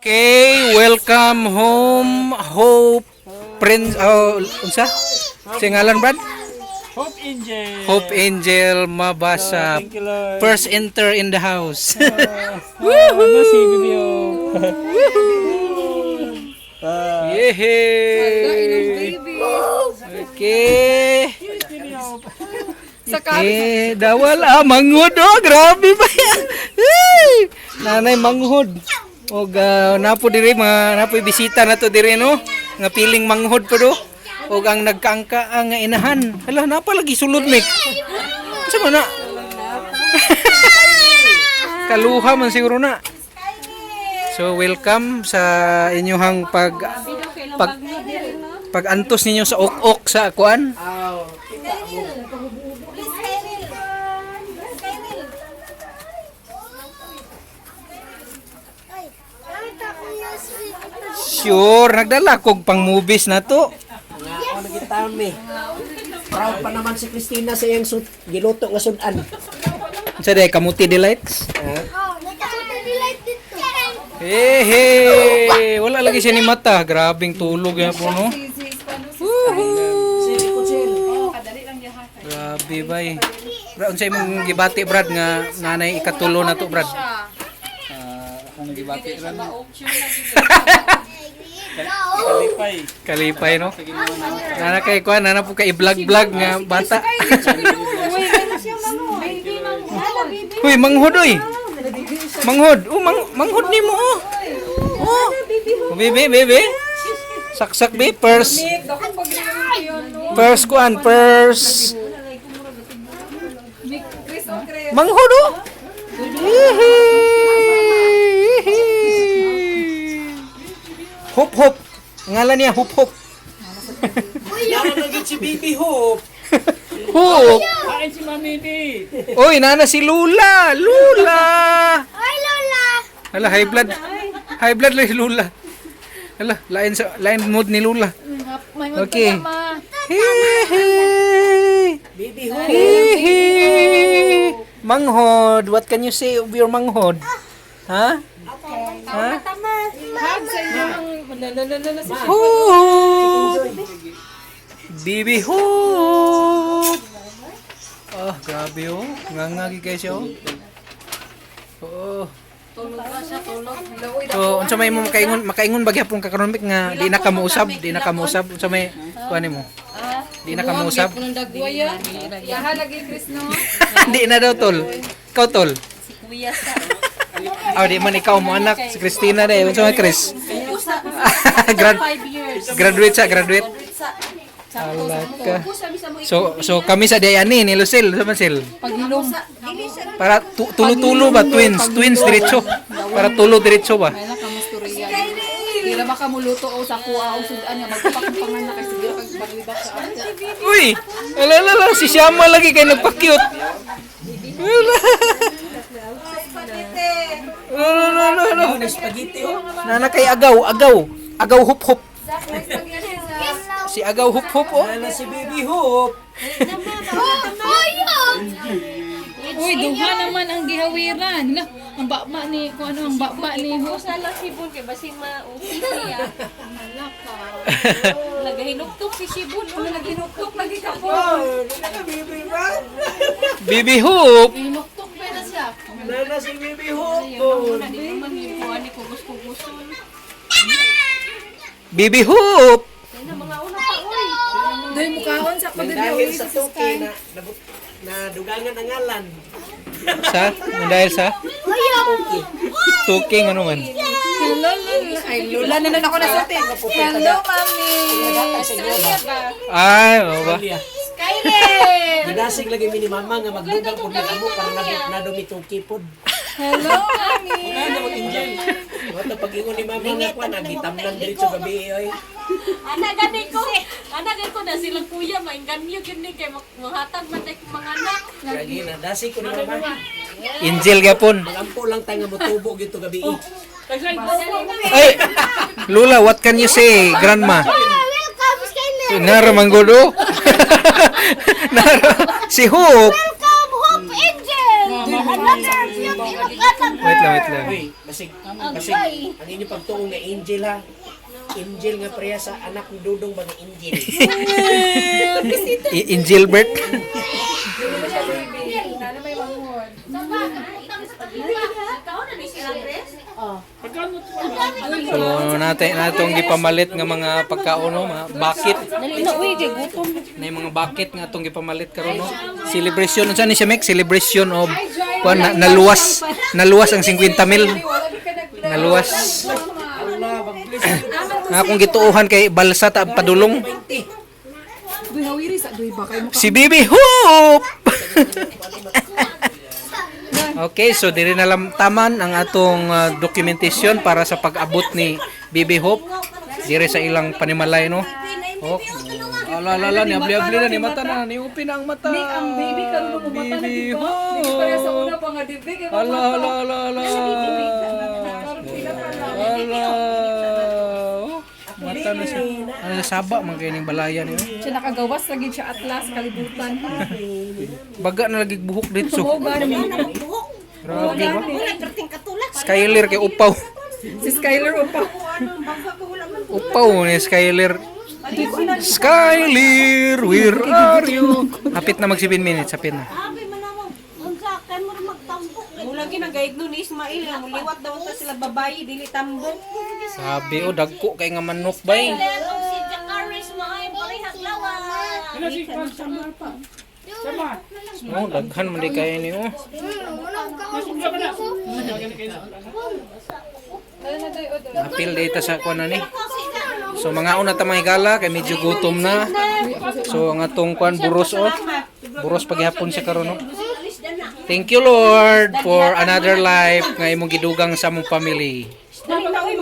Okay, welcome home, Hope Prince. Oh, unsa? Singalan Brad? Hope Angel. Hope Angel Mabasa. Thank you, Lord. First enter in the house. Ano si Bibio? Yehey! Okay. Okay, dawal manghod oh, grabe ba yan? Hey! Nanay manghod. Og napo diri mga napoy bisita na to diri no. Nga piling manghod po do. Og ang nagkaangka ang inahan. Hala napa lagi sulod mek. Sa man na? Kaluha man siguro na. So welcome sa inyong pag-antos ninyo sa ok-ok sa kuan. Sure, nagdala kog pang movies na to. Ako nagitaon mi. Proud pa naman si Christina sa iyang giluto nga sudan. Sa day kamuti delights. Hey, wala lagi siya ni mata. Grabing tulog yan po no. Grabe bay. Brad, unsay mong gibati Brad nga nanay ikatulo na to Brad? Ang gibati ran. Kalipay no. Nana kay kuan, nana po kay vlog nga bata. Huy, manghod oy. Manghod. Manghod nimo oh. Oh. Bebe. Saksak be purse. Purse kuan, purse. Manghod oh. Hop. Ngalan niya Hop. Yan nagit si Bibi Hope. Hop. Akin si Mami B. Oy, nana si Lula. Lula. Ay, Lola! Hala, high blood. High blood lang si Lula. Hala, lain mood ni Lula. Okay. Hey. Bibi Hope. Hey. Manghod, what can you say of your manghod? Ha? Ha? Hoop. Bibi Hoop. Ah, grabe oh. Ngangagi kayo siya oh. Oo. So, unsa may mo makaingon bagyapon ka karon nga di na kamuusab, unsa may kuan mo? Di na kamuusab. Di na daw tol. Ikaw tol. Di man ikaw mo anak si Christina day. Unsa may Chris? Graduate. Alaka. So kami sa Dayani ni Lucille, sama Sil. Paghilom. Para tulo-tulo ba twins diretso. Para tulo diretso ba? Ay na kamusturya. Dira ba ka muluto o sa kuha o sudan nga magpakampangan na kasi dira kag baribak sa ato. Uy! Ala si Shama lagi kay nagpa-cute. No. Spaghetti oh. Nana kay agaw hop. Si agaw hop oh. Yan si Bibi Hope. Uy, duha naman ang gihawiran. Na, ang bakma ni kung ano ang bakma ni ho. Sala sibol kay basing ma-usi siya. Malaka. Nagahinuktok si Sibol. Nagahinuktok lagi ka po. Bibi Hoop. Hinuktok pa na siya. Nana si Bibi Hope. Hindi naman yung buwan ni Kugos-Kugos. Bibi Hoop. Yan ang mga una pa, oy. Dahil mukhaon sa Dahil sa tuki na dugangan ang ngalan. Dahil sa tuking ano man. Hello, Lola. Ay, Lola na ako na sa atin. Hello, Mami. Ay, oo ba? Skyler. Ginasig lagi mi ni mama nga magdugang pud ng amo para nadumi tuki pod. Hello, Mami. Ano Angel? Wala pag-ingon ni mama nga kwa nagitamnan diretso gabi oy. Anak ko na silang kuya, mainganyo gini kay manghatag man tay mga anak. Lagi na dasi ko ni mama. Angel gapon. Magampo lang tayo nga motubo gito gabi. Ay, Lula, what can you say, grandma? Welcome, Skyler! Nara manggodo. Si Hope. Welcome, Hope Angel! Another beauty of anak Wait lang. Uy, basig, ang inyo pagtuong na angel ha. Angel nga preya sa anak ni Dudong ba nga angel? Angelbert. Nana may manghod. So natong gipamalit nga mga pagkaon no, mga bucket. Dali na, uy, kay gutom. Na yung mga bucket nga atong gipamalit karon no. Celebration unsa ni siya mek? Celebration of kuan naluwas ang 50 mil. Naluwas. Nga akong gituuhan kay balsa ta padulong. Duy hawiri sa duy ba kay mo. Si Bibi Hoop. Okay, so diri na lang taman ang atong documentation para sa pag-abot ni Bibi Hoop diri sa ilang panimalay no. Oh. Ala ni abli-abli na ni mata na ni upin ang mata. Ni ang baby karon mo mata na di ba? Di pa sa una pa nga dibdi kay Ala. Oh, mata na siya. Ano saba man kay ning balayan niyo. siya nakagawas lagi siya atlas kalibutan. Baga na lagi buhok dito. Sumoga ni Grabe ba? Skyler kay upaw. si Skyler upa. Upaw ni Skyler. Skyler, where are you? Hapit na mag 7 minutes, hapit na. Mula ginagaid nun ni Ismail, nga muliwat daw ta sila babayi, dili tambok. Sabi dagko kay nga manok bay. Si Jakaris mo ay parihag lawa. Oh, daghan man di kay ni oh. Apil data sa kuan na ni. So mga una ta mahigala kay medyo gutom na. So ang atong kuan buros oh. Buros paghapon sa karon oh. Thank you Lord for another life nga imong gidugang sa among family.